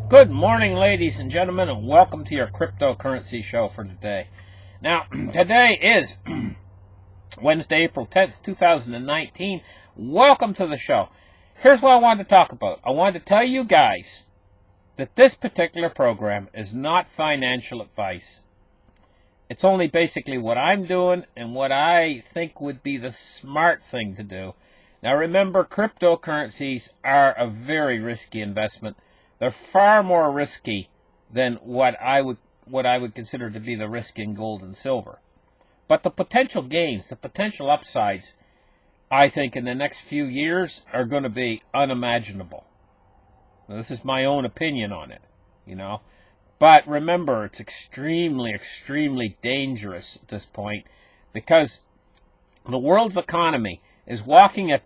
Good morning, ladies and gentlemen, and welcome to your cryptocurrency show for today. Now, today is Wednesday, April 10th, 2019. Welcome to the show. Here's what I wanted to talk about. I wanted to tell you guys that this particular program is not financial advice. It's only basically what I'm doing and what I think would be the smart thing to do. Now, remember, cryptocurrencies are a very risky investment. They're far more risky than what I would consider to be the risk in gold and silver. But the potential gains, the potential upsides, I think in the next few years are going to be unimaginable. Now, this is my own opinion on it, But remember, it's extremely, extremely dangerous at this point because the world's economy is walking a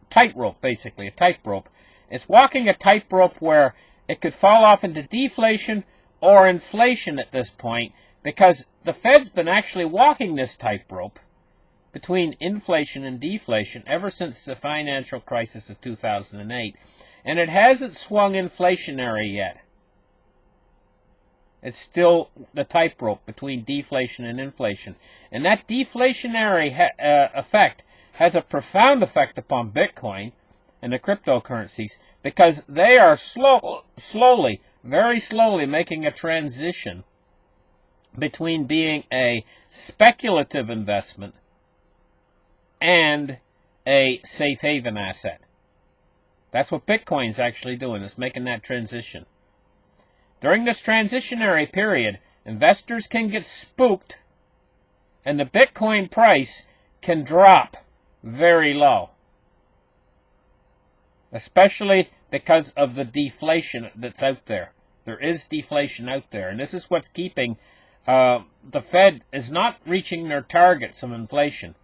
tightrope, basically, a tightrope. It's walking a tightrope where it could fall off into deflation or inflation at this point because the Fed's been actually walking this tightrope between inflation and deflation ever since the financial crisis of 2008, and it hasn't swung inflationary yet. It's still the tightrope between deflation and inflation, and that deflationary effect has a profound effect upon Bitcoin and the cryptocurrencies because they are slowly, very slowly making a transition between being a speculative investment and a safe haven asset. That's what Bitcoin's actually doing, is making that transition. During this transitionary period, investors can get spooked and the Bitcoin price can drop very low, especially because of the deflation that's out there. There is deflation out there, and this is what's keeping the Fed is not reaching their targets of inflation.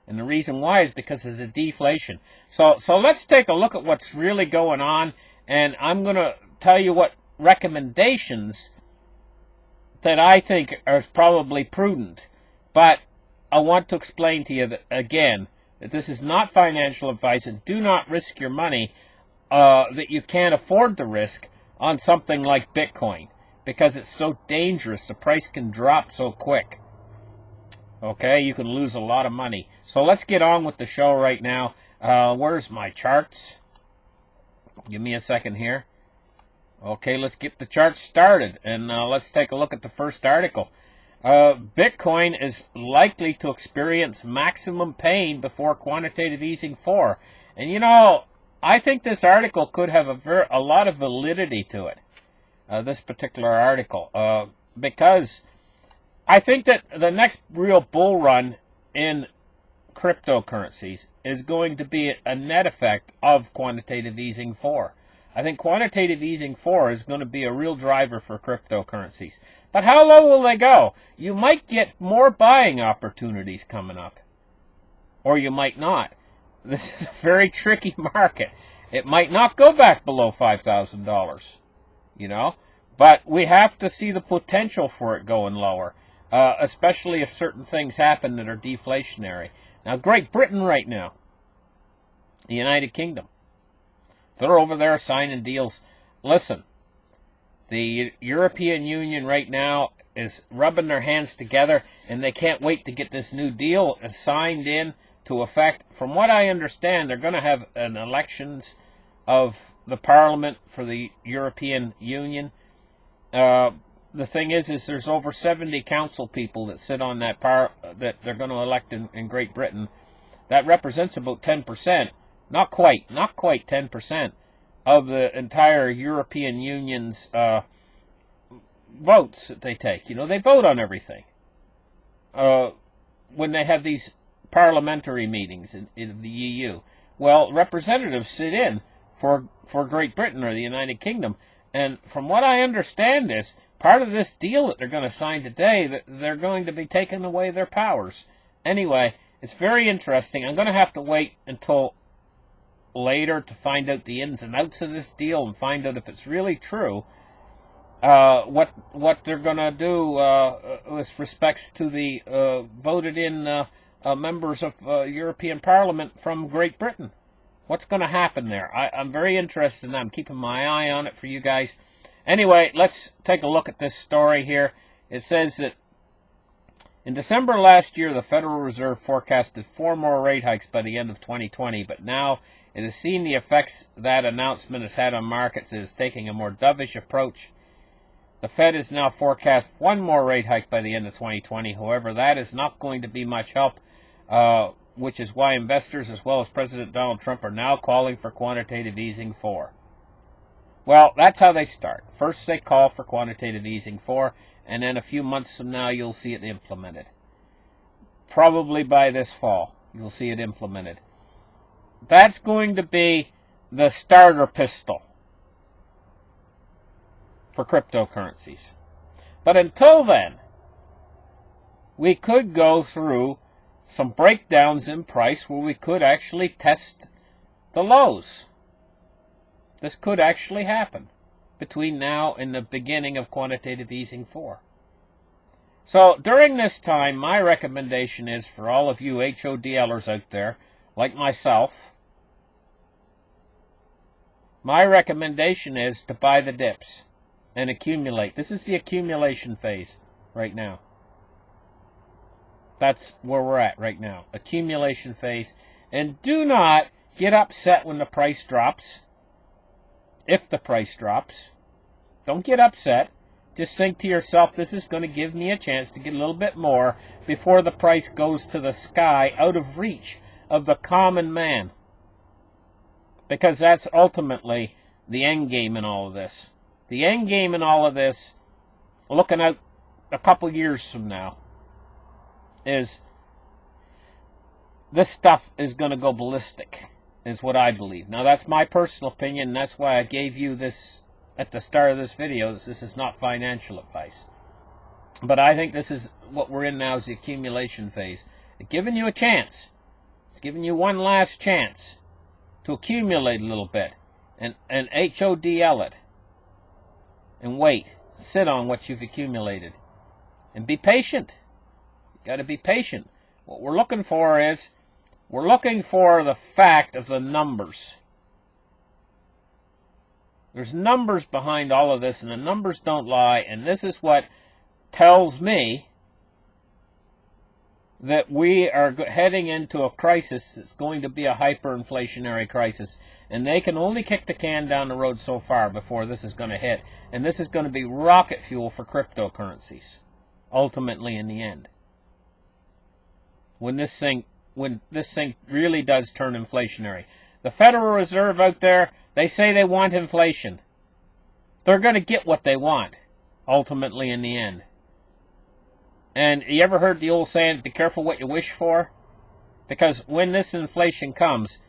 And the reason why is because of the deflation. So let's take a look at what's really going on, and I'm going to tell you what recommendations that I think are probably prudent. But I want to explain to you that, again, that this is not financial advice, and do not risk your money that you can't afford to risk on something like Bitcoin because it's so dangerous. The price can drop so quick. Okay, you can lose a lot of money. So let's get on with the show right now. Where's my charts? Give me a second here. Okay, let's get the charts started, and let's take a look at the first article. Bitcoin is likely to experience maximum pain before quantitative easing 4. And I think this article could have a lot of validity to it, this particular article, because I think that the next real bull run in cryptocurrencies is going to be a net effect of quantitative easing 4. I think quantitative easing 4 is going to be a real driver for cryptocurrencies. But how low will they go? You might get more buying opportunities coming up, or you might not. This is a very tricky market. It might not go back below $5,000, but we have to see the potential for it going lower, especially if certain things happen that are deflationary. Now, Great Britain right now, the United Kingdom, they're over there signing deals. Listen, the European Union right now is rubbing their hands together, and they can't wait to get this new deal signed in to effect. From what I understand, they're going to have an elections of the Parliament for the European Union. The thing is there's over 70 council people that sit on that that they're going to elect in Great Britain. That represents about 10%. Not quite 10% of the entire European Union's votes that they take. They vote on everything. When they have these parliamentary meetings in the EU, well, representatives sit in for Great Britain or the United Kingdom. And from what I understand is, part of this deal that they're going to sign today, that they're going to be taking away their powers. Anyway, it's very interesting. I'm going to have to wait until later to find out the ins and outs of this deal and find out if it's really true, what they're going to do with respects to the voted in members of European Parliament from Great Britain. What's going to happen there? I'm very interested in that. I'm keeping my eye on it for you guys. Anyway, let's take a look at this story here. It says that in December last year, the Federal Reserve forecasted 4 more rate hikes by the end of 2020, but now it has seen the effects that announcement has had on markets. It is taking a more dovish approach. The Fed is now forecast 1 more rate hike by the end of 2020. However, that is not going to be much help, which is why investors as well as President Donald Trump are now calling for quantitative easing 4. Well, that's how they start. First they call for quantitative easing 4, and then a few months from now you'll see it implemented. Probably by this fall you'll see it implemented. That's going to be the starter pistol for cryptocurrencies. But until then, we could go through some breakdowns in price where we could actually test the lows. This could actually happen between now and the beginning of quantitative easing 4. So during this time, my recommendation is for all of you HODLers out there, like myself, my recommendation is to buy the dips and accumulate. This is the accumulation phase right now. That's where we're at right now. Accumulation phase. And do not get upset when the price drops. If the price drops. Don't get upset. Just think to yourself, this is going to give me a chance to get a little bit more before the price goes to the sky, out of reach of the common man. Because that's ultimately the end game in all of this. The end game in all of this, looking out a couple years from now, is this stuff is going to go ballistic, is what I believe. Now, that's my personal opinion, and that's why I gave you this at the start of this video. This is not financial advice. But I think this is what we're in now, is the accumulation phase. It's giving you a chance. It's giving you one last chance to accumulate a little bit and HODL it. And wait. Sit on what you've accumulated. And be patient. You've got to be patient. What we're looking for is, we're looking for the fact of the numbers. There's numbers behind all of this, and the numbers don't lie, and this is what tells me that we are heading into a crisis that's going to be a hyperinflationary crisis, and they can only kick the can down the road so far before this is going to hit, and this is going to be rocket fuel for cryptocurrencies, ultimately in the end. When this thing really does turn inflationary. The Federal Reserve out there, they say they want inflation. They're going to get what they want, ultimately in the end. And you ever heard the old saying, be careful what you wish for? Because when this inflation comes,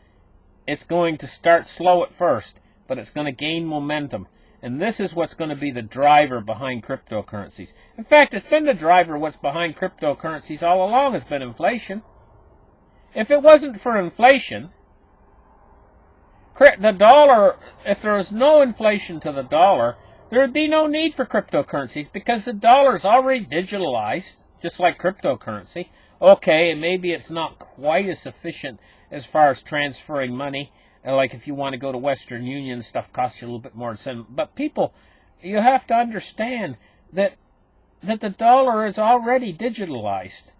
it's going to start slow at first, but it's going to gain momentum. And this is what's going to be the driver behind cryptocurrencies. In fact, it's been the driver what's behind cryptocurrencies all along has been inflation. If it wasn't for inflation, the dollar, if there was no inflation to the dollar, there would be no need for cryptocurrencies, because the dollar is already digitalized, just like cryptocurrency. Okay, and maybe it's not quite as efficient as far as transferring money. Like if you want to go to Western Union, stuff costs you a little bit more to send. But people, you have to understand that the dollar is already digitalized.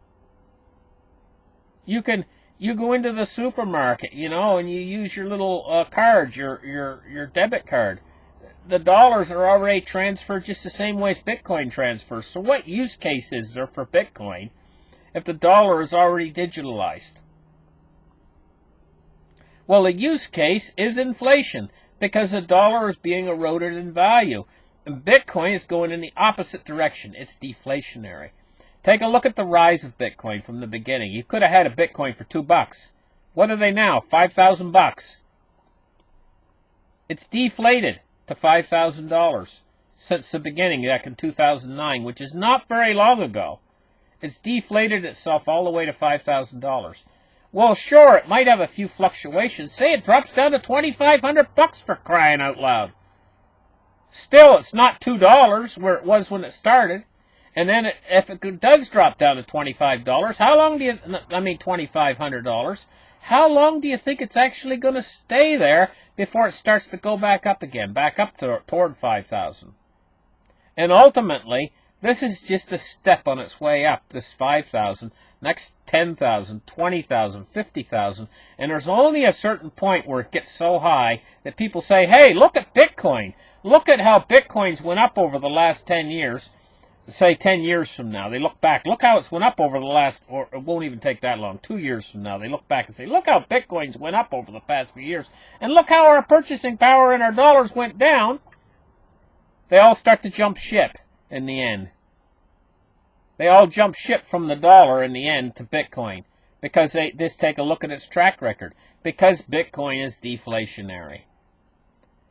You go into the supermarket, and you use your little card, your debit card. The dollars are already transferred just the same way as Bitcoin transfers. So what use case is there for Bitcoin if the dollar is already digitalized? Well, the use case is inflation, because the dollar is being eroded in value. And Bitcoin is going in the opposite direction. It's deflationary. Take a look at the rise of Bitcoin from the beginning. You could have had a Bitcoin for $2. What are they now? $5,000. It's deflated to $5,000 since the beginning, back in 2009, which is not very long ago. It's deflated itself all the way to $5,000. Well, sure, it might have a few fluctuations. Say it drops down to $2,500 for crying out loud. Still, it's not $2 where it was when it started. And then if it does drop down to $25, how long do you, I mean $2,500, how long do you think it's actually going to stay there before it starts to go back up again, back up toward 5,000? And ultimately, this is just a step on its way up, this 5,000, next 10,000, 20,000, 50,000, and there's only a certain point where it gets so high that people say, hey, look at Bitcoin. Look at how Bitcoins went up over the last 10 years. Say 10 years from now, they look back. Look how it's went up over the last, or it won't even take that long, 2 years from now, they look back and say, look how Bitcoins went up over the past few years, and look how our purchasing power and our dollars went down. They all start to jump ship in the end. They all jump ship from the dollar in the end to Bitcoin because they just take a look at its track record, because Bitcoin is deflationary.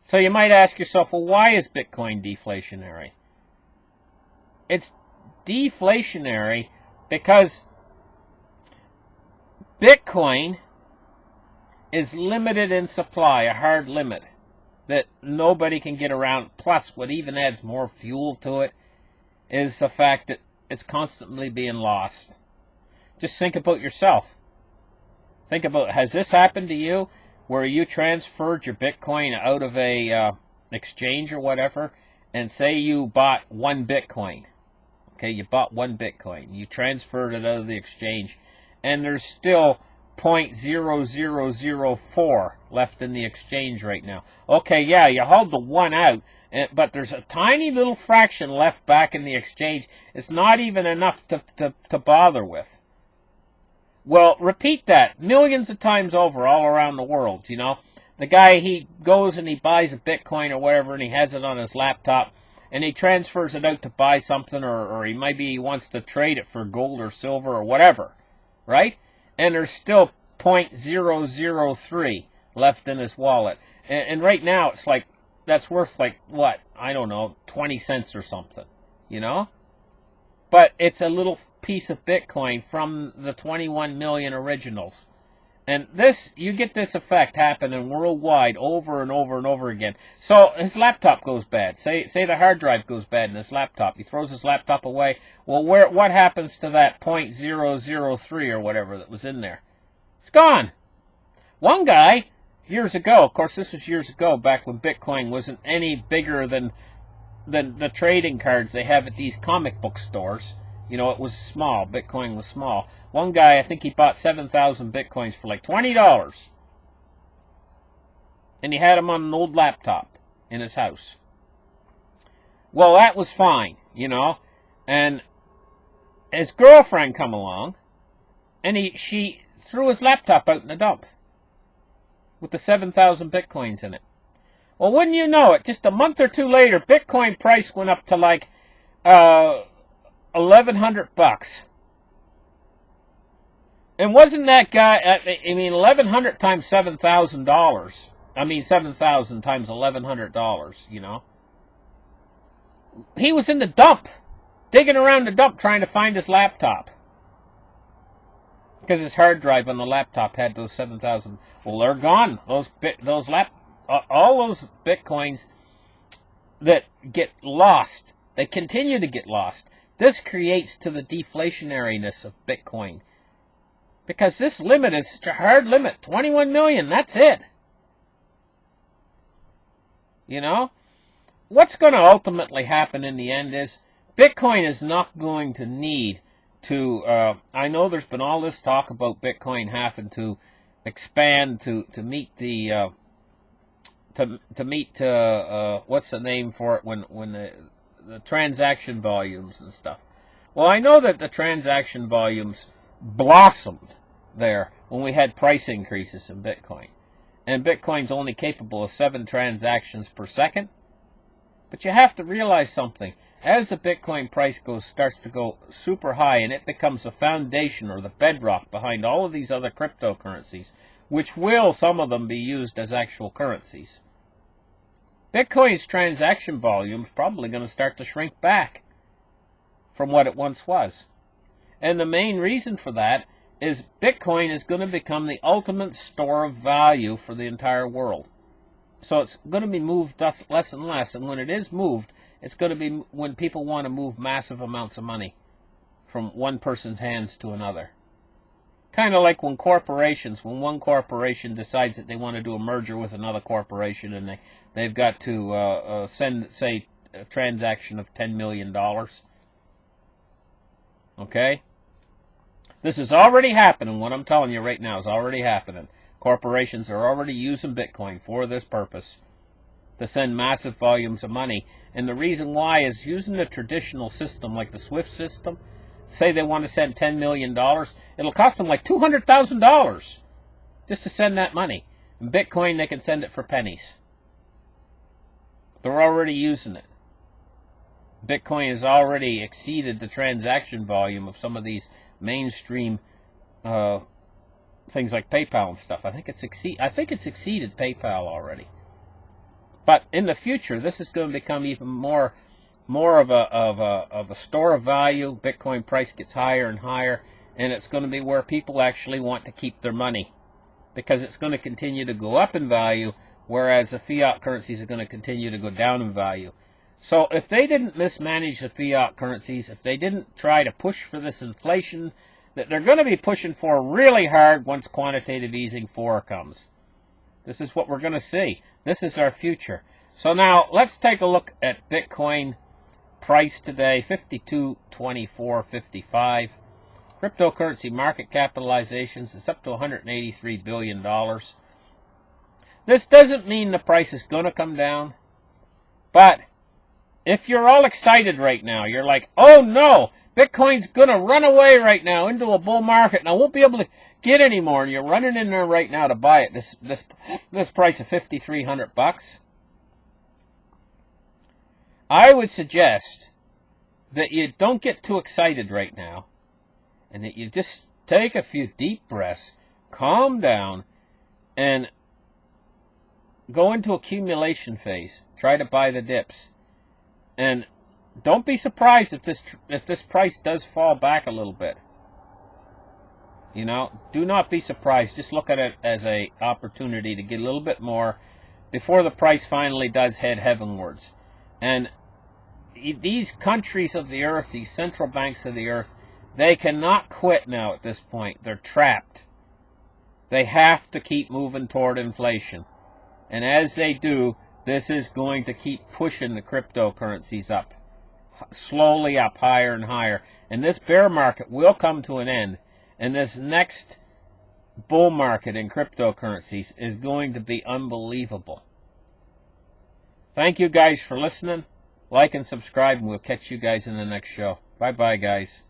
So you might ask yourself, well, why is Bitcoin deflationary? It's deflationary because Bitcoin is limited in supply, a hard limit that nobody can get around. Plus, what even adds more fuel to it is the fact that it's constantly being lost. Just think about yourself. Think about, has this happened to you where you transferred your Bitcoin out of a exchange or whatever, and say you bought 1 Bitcoin. Okay, you bought 1 Bitcoin. You transferred it out of the exchange, and there's still 0.0004 left in the exchange right now. Okay, yeah, you hauled the 1 out, but there's a tiny little fraction left back in the exchange. It's not even enough to bother with. Well, repeat that millions of times over all around the world, you know. The guy, he goes and he buys a Bitcoin or whatever, and he has it on his laptop, and he transfers it out to buy something, or he wants to trade it for gold or silver or whatever, right? And there's still 0.003 left in his wallet. And right now, it's like, that's worth like, what? I don't know, 20 cents or something, you know? But it's a little piece of Bitcoin from the 21 million originals. And this, you get this effect happening worldwide over and over and over again. So his laptop goes bad. Say the hard drive goes bad in his laptop. He throws his laptop away. Well, what happens to that 0.003 or whatever that was in there? It's gone. One guy, years ago, of course this was years ago, back when Bitcoin wasn't any bigger than the trading cards they have at these comic book stores. You know, it was small. Bitcoin was small. One guy, I think he bought 7,000 Bitcoins for like $20. And he had them on an old laptop in his house. Well, that was fine, you know. And his girlfriend come along, and she threw his laptop out in the dump with the 7,000 Bitcoins in it. Well, wouldn't you know it, just a month or two later, Bitcoin price went up to like $1,100. And wasn't that guy, I mean, 1,100 times $7,000. I mean, 7,000 times $1,100, you know. He was in the dump, digging around the dump trying to find his laptop. Because his hard drive on the laptop had those 7,000. Well, they're gone. All those Bitcoins that get lost, they continue to get lost. This creates to the deflationariness of Bitcoin. Because this limit is a hard limit, 21 million, that's it. You know? What's going to ultimately happen in the end is Bitcoin is not going to need to, I know there's been all this talk about Bitcoin having to expand to meet the, what's the name for it when the transaction volumes and stuff. Well, I know that the transaction volumes blossomed there when we had price increases in Bitcoin. And Bitcoin's only capable of 7 transactions per second. But you have to realize something. As the Bitcoin price starts to go super high, and it becomes the foundation or the bedrock behind all of these other cryptocurrencies, which will, some of them, be used as actual currencies. Bitcoin's transaction volume is probably going to start to shrink back from what it once was. And the main reason for that is Bitcoin is going to become the ultimate store of value for the entire world. So it's going to be moved less and less, and when it is moved, it's going to be when people want to move massive amounts of money from one person's hands to another. Kind of like when one corporation decides that they want to do a merger with another corporation, and they've got to send, say, a transaction of $10 million. Okay? This is already happening. What I'm telling you right now is already happening. Corporations are already using Bitcoin for this purpose, to send massive volumes of money. And the reason why is using the traditional system, like the SWIFT system. Say they want to send $10 million, it'll cost them like $200,000 just to send that money. In Bitcoin, they can send it for pennies. They're already using it. Bitcoin has already exceeded the transaction volume of some of these mainstream things like PayPal and stuff. I think it's exceeded PayPal already. But in the future, this is going to become even more of a store of value. Bitcoin price gets higher and higher, and it's going to be where people actually want to keep their money, because it's going to continue to go up in value, whereas the fiat currencies are going to continue to go down in value. So if they didn't mismanage the fiat currencies, if they didn't try to push for this inflation that they're going to be pushing for really hard once quantitative easing 4 comes, this is what we're going to see. This is our future. So now let's take a look at Bitcoin price today, 52.2455. Cryptocurrency market capitalizations is up to $183 billion. This doesn't mean the price is going to come down, but if you're all excited right now, you're like, oh no, Bitcoin's going to run away right now into a bull market and I won't be able to get any more, and you're running in there right now to buy it, this price of $5,300, I would suggest that you don't get too excited right now, and that you just take a few deep breaths, calm down, and go into accumulation phase. Try to buy the dips. And don't be surprised if this price does fall back a little bit. You know, do not be surprised. Just look at it as an opportunity to get a little bit more before the price finally does head heavenwards. And these countries of the earth, these central banks of the earth, they cannot quit now at this point. They're trapped. They have to keep moving toward inflation. And as they do, this is going to keep pushing the cryptocurrencies up. Slowly up, higher and higher. And this bear market will come to an end. And this next bull market in cryptocurrencies is going to be unbelievable. Thank you guys for listening. Like and subscribe, and we'll catch you guys in the next show. Bye-bye, guys.